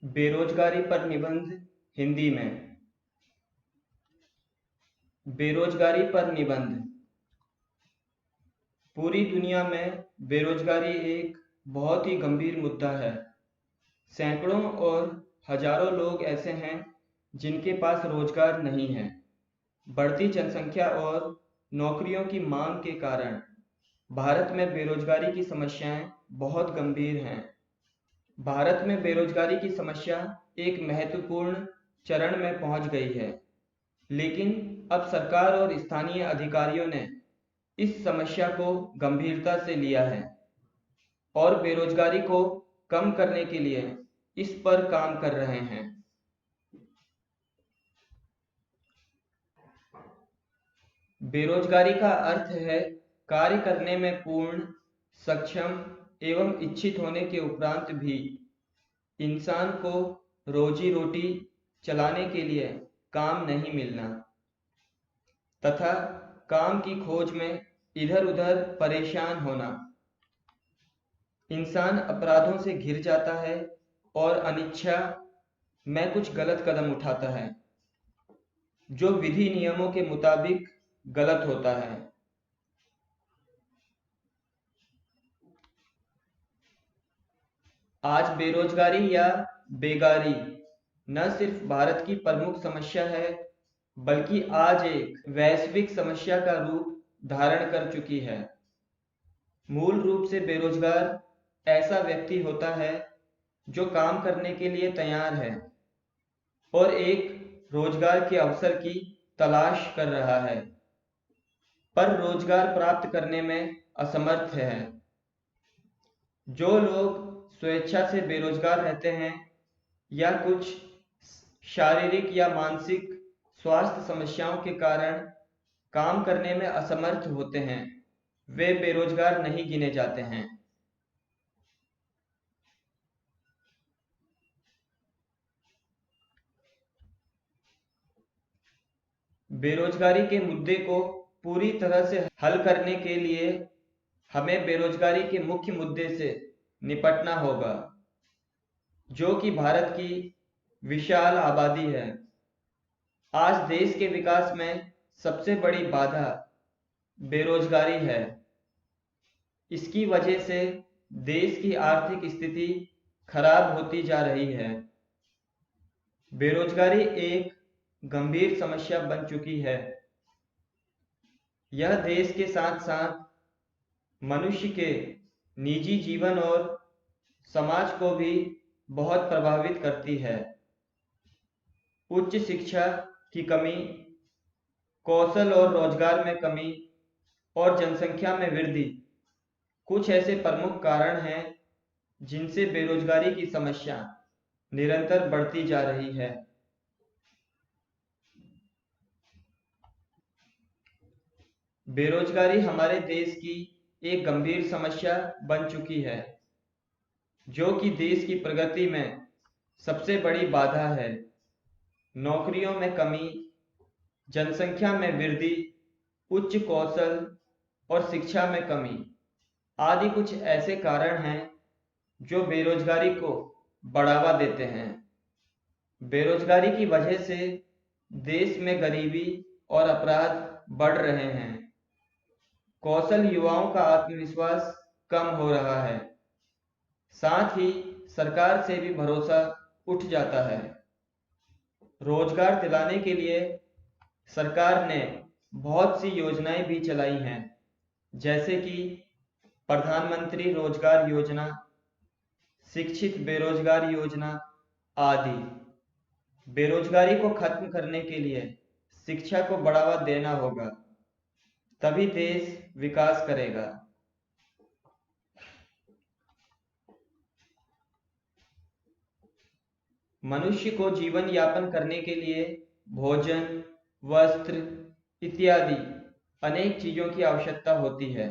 बेरोजगारी पर निबंध हिंदी में। बेरोजगारी पर निबंध। पूरी दुनिया में बेरोजगारी एक बहुत ही गंभीर मुद्दा है। सैकड़ों और हजारों लोग ऐसे हैं जिनके पास रोजगार नहीं है। बढ़ती जनसंख्या और नौकरियों की मांग के कारण भारत में बेरोजगारी की समस्याएं बहुत गंभीर हैं। भारत में बेरोजगारी की समस्या एक महत्वपूर्ण चरण में पहुंच गई है, लेकिन अब सरकार और स्थानीय अधिकारियों ने इस समस्या को गंभीरता से लिया है और बेरोजगारी को कम करने के लिए इस पर काम कर रहे हैं। बेरोजगारी का अर्थ है कार्य करने में पूर्ण, सक्षम एवं इच्छित होने के उपरांत भी इंसान को रोजी रोटी चलाने के लिए काम नहीं मिलना तथा काम की खोज में इधर उधर परेशान होना। इंसान अपराधों से घिर जाता है और अनिच्छा में कुछ गलत कदम उठाता है जो विधि नियमों के मुताबिक गलत होता है। आज बेरोजगारी या बेगारी न सिर्फ भारत की प्रमुख समस्या है, बल्कि आज एक वैश्विक समस्या का रूप धारण कर चुकी है। मूल रूप से बेरोजगार ऐसा व्यक्ति होता है जो काम करने के लिए तैयार है और एक रोजगार के अवसर की तलाश कर रहा है, पर रोजगार प्राप्त करने में असमर्थ है। जो लोग स्वेच्छा से बेरोजगार रहते हैं या कुछ शारीरिक या मानसिक स्वास्थ्य समस्याओं के कारण काम करने में असमर्थ होते हैं, वे बेरोजगार नहीं गिने जाते हैं। बेरोजगारी के मुद्दे को पूरी तरह से हल करने के लिए हमें बेरोजगारी के मुख्य मुद्दे से निपटना होगा, जो कि भारत की विशाल आबादी है। आज देश के विकास में सबसे बड़ी बाधा बेरोजगारी है। इसकी वजह से देश की आर्थिक स्थिति खराब होती जा रही है। बेरोजगारी एक गंभीर समस्या बन चुकी है। यह देश के साथ साथ मनुष्य के निजी जीवन और समाज को भी बहुत प्रभावित करती है। उच्च शिक्षा की कमी, कौशल और रोजगार में कमी और जनसंख्या में वृद्धि कुछ ऐसे प्रमुख कारण हैं जिनसे बेरोजगारी की समस्या निरंतर बढ़ती जा रही है। बेरोजगारी हमारे देश की एक गंभीर समस्या बन चुकी है, जो कि देश की प्रगति में सबसे बड़ी बाधा है। नौकरियों में कमी, जनसंख्या में वृद्धि, उच्च कौशल और शिक्षा में कमी आदि कुछ ऐसे कारण हैं जो बेरोजगारी को बढ़ावा देते हैं। बेरोजगारी की वजह से देश में गरीबी और अपराध बढ़ रहे हैं। कौशल युवाओं का आत्मविश्वास कम हो रहा है। साथ ही सरकार से भी भरोसा उठ जाता है। रोजगार दिलाने के लिए सरकार ने बहुत सी योजनाएं भी चलाई हैं, जैसे कि प्रधानमंत्री रोजगार योजना, शिक्षित बेरोजगार योजना आदि। बेरोजगारी को खत्म करने के लिए शिक्षा को बढ़ावा देना होगा, तभी देश विकास करेगा। मनुष्य को जीवन यापन करने के लिए भोजन, वस्त्र इत्यादि अनेक चीजों की आवश्यकता होती है।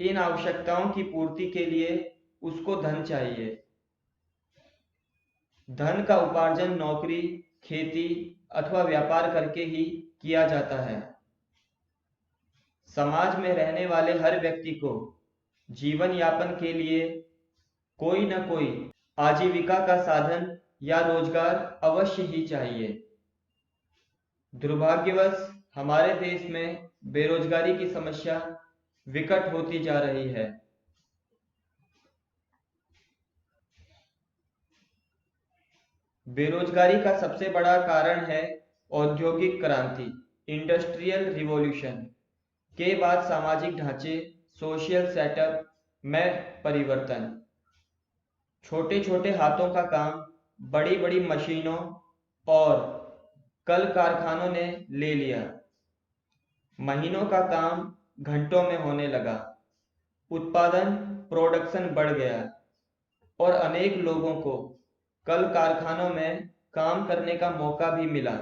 इन आवश्यकताओं की पूर्ति के लिए उसको धन चाहिए। धन का उपार्जन नौकरी, खेती अथवा व्यापार करके ही किया जाता है। समाज में रहने वाले हर व्यक्ति को जीवन यापन के लिए कोई न कोई आजीविका का साधन या रोजगार अवश्य ही चाहिए। दुर्भाग्यवश हमारे देश में बेरोजगारी की समस्या विकट होती जा रही है। बेरोजगारी का सबसे बड़ा कारण है औद्योगिक क्रांति, इंडस्ट्रियल रिवॉल्यूशन के बाद सामाजिक ढांचे, सोशल सेटअप में परिवर्तन। छोटे छोटे हाथों का काम बड़ी बड़ी मशीनों और कल कारखानों ने ले लिया। महीनों का काम घंटों में होने लगा। उत्पादन, प्रोडक्शन बढ़ गया और अनेक लोगों को कल कारखानों में काम करने का मौका भी मिला,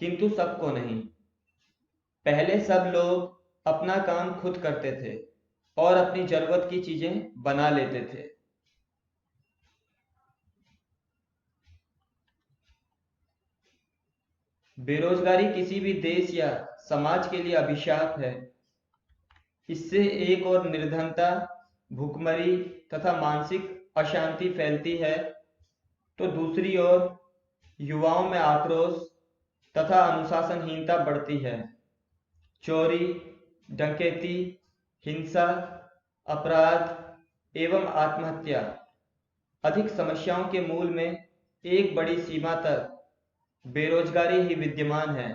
किंतु सबको नहीं। पहले सब लोग अपना काम खुद करते थे और अपनी जरूरत की चीजें बना लेते थे। बेरोजगारी किसी भी देश या समाज के लिए अभिशाप है। इससे एक और निर्धनता, भुखमरी तथा मानसिक अशांति फैलती है, तो दूसरी ओर युवाओं में आक्रोश तथा अनुशासनहीनता बढ़ती है। चोरी, डकैती, हिंसा, अपराध एवं आत्महत्या अधिक समस्याओं के मूल में एक बड़ी सीमा तक बेरोजगारी ही विद्यमान है।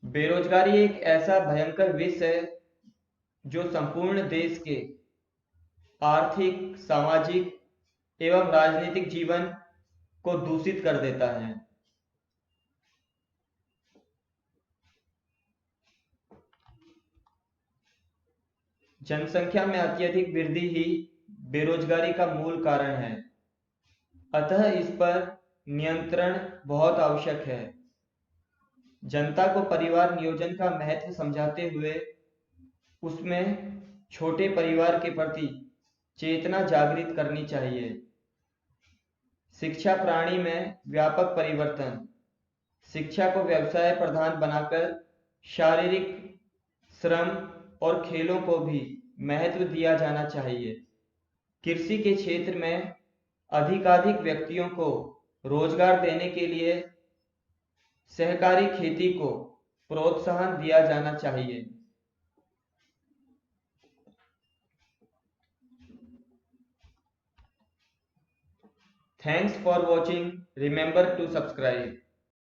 बेरोजगारी एक ऐसा भयंकर विष है जो संपूर्ण देश के आर्थिक, सामाजिक एवं राजनीतिक जीवन को दूषित कर देता है। जनसंख्या में अत्यधिक वृद्धि ही बेरोजगारी का मूल कारण है, अतः इस पर नियंत्रण बहुत आवश्यक है। जनता को परिवार नियोजन का महत्व समझाते हुए उसमें छोटे परिवार के प्रति चेतना जागृत करनी चाहिए। शिक्षा प्रणाली में व्यापक परिवर्तन, शिक्षा को व्यवसाय प्रधान बनाकर शारीरिक श्रम और खेलों को भी महत्व दिया जाना चाहिए। कृषि के क्षेत्र में अधिकाधिक व्यक्तियों को रोजगार देने के लिए सहकारी खेती को प्रोत्साहन दिया जाना चाहिए। Thanks for watching. Remember to subscribe.